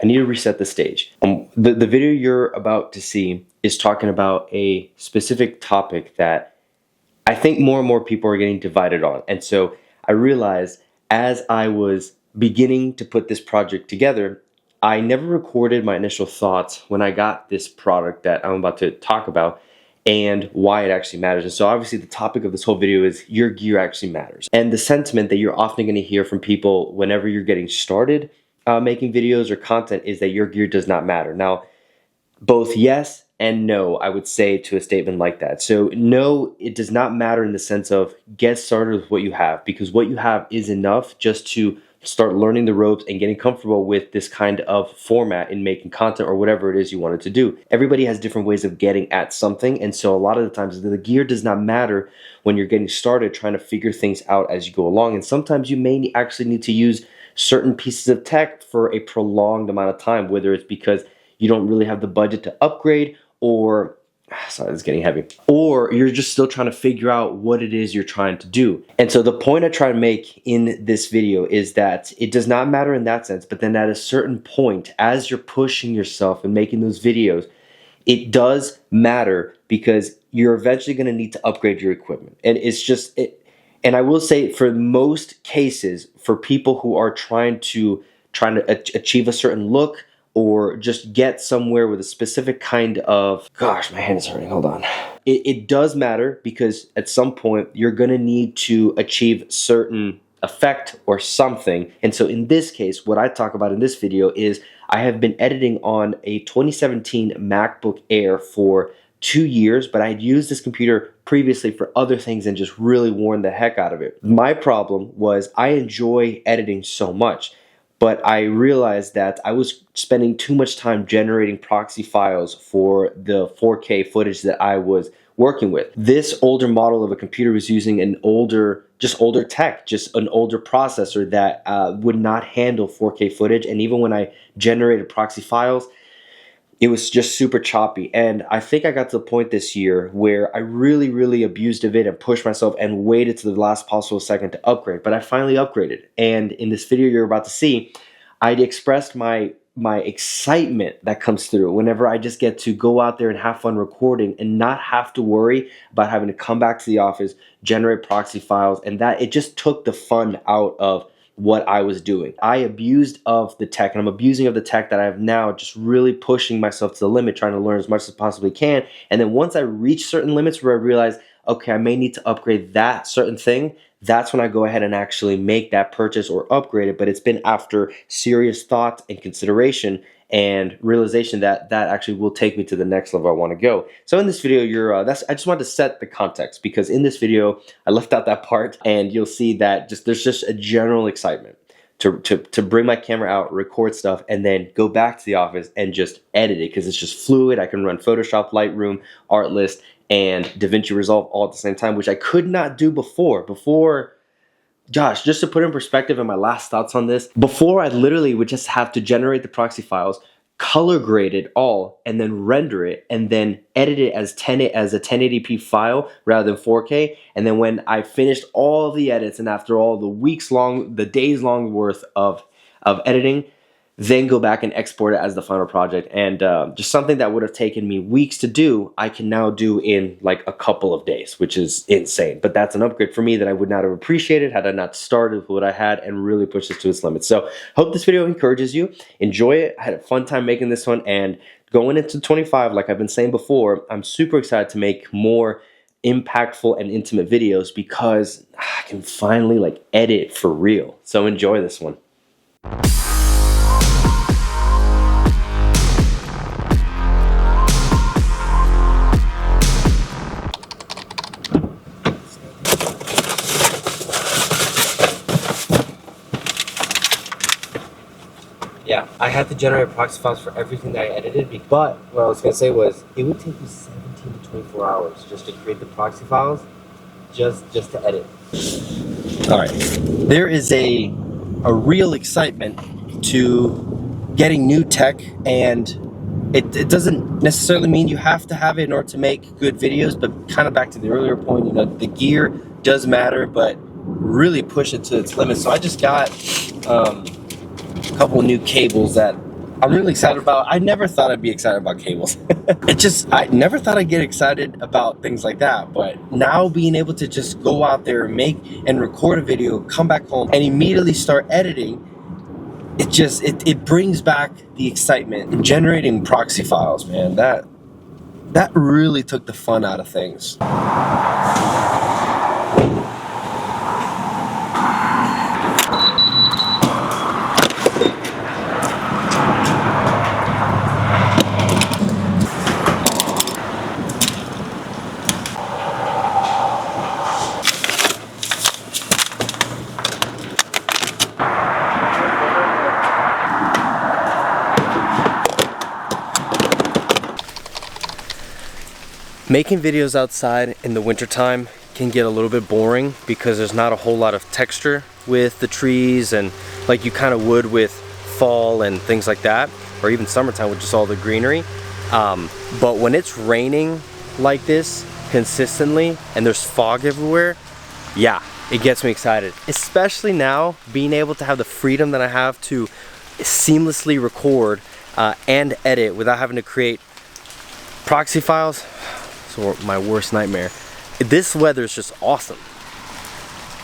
I need to reset the stage. The video you're about to see is talking about a specific topic that I think more and more people are getting divided on. And so I realized as I was beginning to put this project together, I never recorded my initial thoughts when I got this product that I'm about to talk about and why it actually matters. And so obviously the topic of this whole video is your gear actually matters. And the sentiment that you're often going to hear from people whenever you're getting started making videos or content is that your gear does not matter. Now, both yes and no, I would say to a statement like that. So no, it does not matter in the sense of get started with what you have, because what you have is enough just to start learning the ropes and getting comfortable with this kind of format in making content or whatever it is you wanted to do. Everybody has different ways of getting at something, and so a lot of the times the gear does not matter when you're getting started trying to figure things out as you go along. And sometimes you may actually need to use certain pieces of tech for a prolonged amount of time, whether it's because you don't really have the budget to upgrade, or sorry, it's getting heavy, or you're just still trying to figure out what it is you're trying to do. And so the point I try to make in this video is that it does not matter in that sense, but then at a certain point, as you're pushing yourself and making those videos, it does matter because you're eventually going to need to upgrade your equipment. And it's just, and I will say for most cases, for people who are trying to achieve a certain look, or just get somewhere with a specific kind of, gosh, my hand is hurting, hold on. It does matter because at some point you're gonna need to achieve certain effect or something. And so in this case, what I talk about in this video is I have been editing on a 2017 MacBook Air for 2 years, but I had used this computer previously for other things and just really worn the heck out of it. My problem was I enjoy editing so much, but I realized that I was spending too much time generating proxy files for the 4K footage that I was working with. This older model of a computer was using an older tech, just an older processor that would not handle 4K footage. And even when I generated proxy files, it was just super choppy. And I think I got to the point this year where I really abused of it and pushed myself and waited to the last possible second to upgrade. But I finally upgraded. And in this video you're about to see, I'd expressed my excitement that comes through whenever I just get to go out there and have fun recording and not have to worry about having to come back to the office, generate proxy files, and that it just took the fun out of what I was doing. I abused of the tech, and I'm abusing of the tech that I have now, just really pushing myself to the limit, trying to learn as much as possibly can. And then once I reach certain limits where I realize, okay, I may need to upgrade that certain thing, that's when I go ahead and actually make that purchase or upgrade it. But it's been after serious thought and consideration and realization that that actually will take me to the next level I want to go. So in this video, I just wanted to set the context, because in this video I left out that part, and you'll see that there's just a general excitement to bring my camera out, record stuff, and then go back to the office and just edit it, because it's just fluid. I can run Photoshop, Lightroom, Artlist, and DaVinci Resolve all at the same time, which I could not do before. Josh, just to put in perspective and my last thoughts on this, before I literally would just have to generate the proxy files, color grade it all, and then render it, and then edit it as a 1080p file rather than 4K. And then when I finished all the edits, and after all the days long worth of editing, then go back and export it as the final project. And just something that would have taken me weeks to do, I can now do in like a couple of days, which is insane. But that's an upgrade for me that I would not have appreciated had I not started with what I had and really pushed it to its limits. So hope this video encourages you. Enjoy it. I had a fun time making this one, and going into 25, like I've been saying before, I'm super excited to make more impactful and intimate videos because I can finally like edit for real. So enjoy this one. Yeah, I had to generate proxy files for everything that I edited, but what I was going to say was it would take me 17 to 24 hours just to create the proxy files, just to edit. All right, there is a real excitement to getting new tech, and it doesn't necessarily mean you have to have it in order to make good videos, but kind of back to the earlier point, you know, the gear does matter, but really push it to its limits. So I just got a couple of new cables that I'm really excited about, I never thought I'd be excited about cables. I never thought I'd get excited about things like that. But now being able to just go out there and make and record a video, come back home and immediately start editing, it brings back the excitement. And generating proxy files, man, that really took the fun out of things. Making videos outside in the wintertime can get a little bit boring because there's not a whole lot of texture with the trees, and like you kind of would with fall and things like that, or even summertime with just all the greenery. But when it's raining like this consistently and there's fog everywhere, yeah, it gets me excited. Especially now, being able to have the freedom that I have to seamlessly record and edit without having to create proxy files. So my worst nightmare. This weather is just awesome.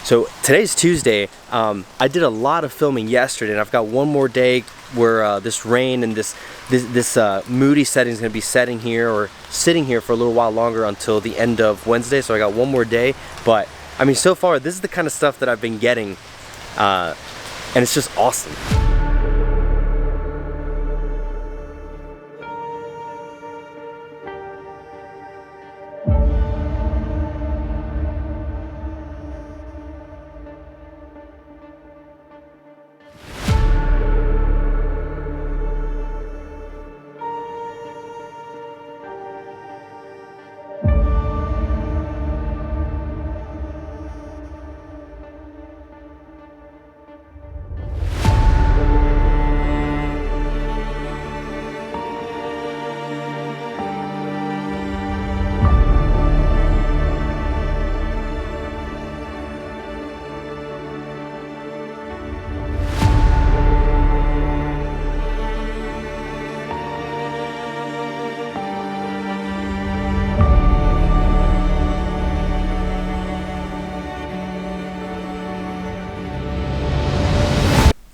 So today's Tuesday. I did a lot of filming yesterday, and I've got one more day where this rain and this moody setting is going to be setting here or sitting here for a little while longer until the end of Wednesday. So I got one more day. But I mean, so far this is the kind of stuff that I've been getting, and it's just awesome.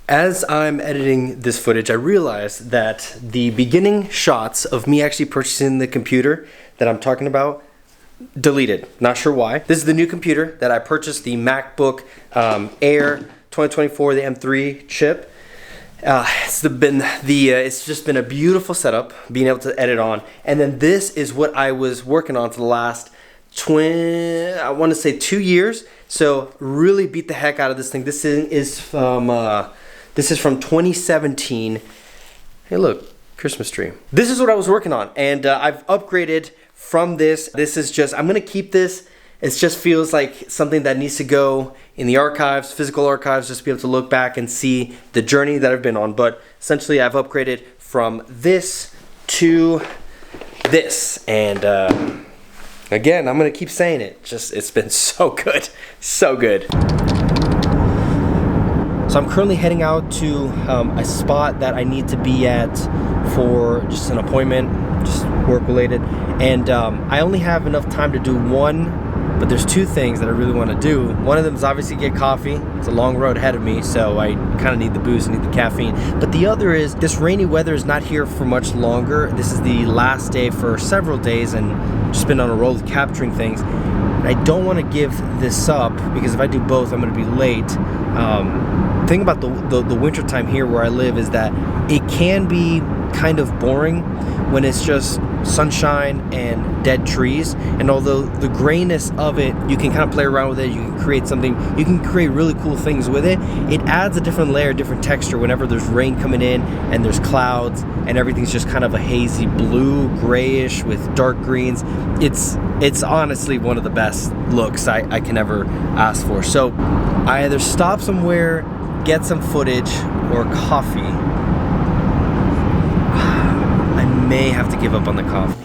As I'm editing this footage, I realized that the beginning shots of me actually purchasing the computer that I'm talking about deleted. Not sure why. This is the new computer that I purchased, the MacBook Air 2024, the M3 chip. It's just been a beautiful setup, being able to edit on. And then this is what I was working on for the last I want to say 2 years. So really beat the heck out of this thing. This is from 2017. Hey, look, Christmas tree. This is what I was working on, and I've upgraded from this. This is just, I'm gonna keep this. It just feels like something that needs to go in the archives, physical archives, just to be able to look back and see the journey that I've been on. But essentially, I've upgraded from this to this, and again, I'm gonna keep saying it. It's been so good, so good. So I'm currently heading out to a spot that I need to be at for just an appointment, just work related. And I only have enough time to do one, but there's two things that I really want to do. One of them is obviously get coffee. It's a long road ahead of me, so I kind of need the booze, I need the caffeine. But the other is, this rainy weather is not here for much longer. This is the last day for several days, and just been on a roll of capturing things. And I don't want to give this up, because if I do both, I'm going to be late. The thing about the winter time here where I live is that it can be kind of boring when it's just sunshine and dead trees. And although the grayness of it, you can kind of play around with it, you can create something, you can create really cool things with it. It adds a different layer, different texture whenever there's rain coming in and there's clouds and everything's just kind of a hazy blue, grayish with dark greens. It's honestly one of the best looks I can ever ask for. So I either stop somewhere, get some footage, or coffee. I may have to give up on the coffee.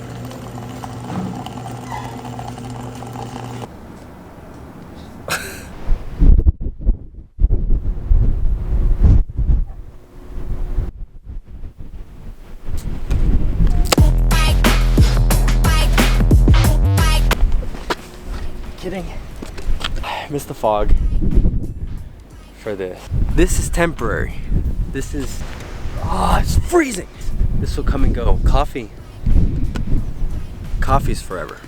kidding. I miss the fog for this. This is temporary. This is, oh, it's freezing. This will come and go. Coffee's forever.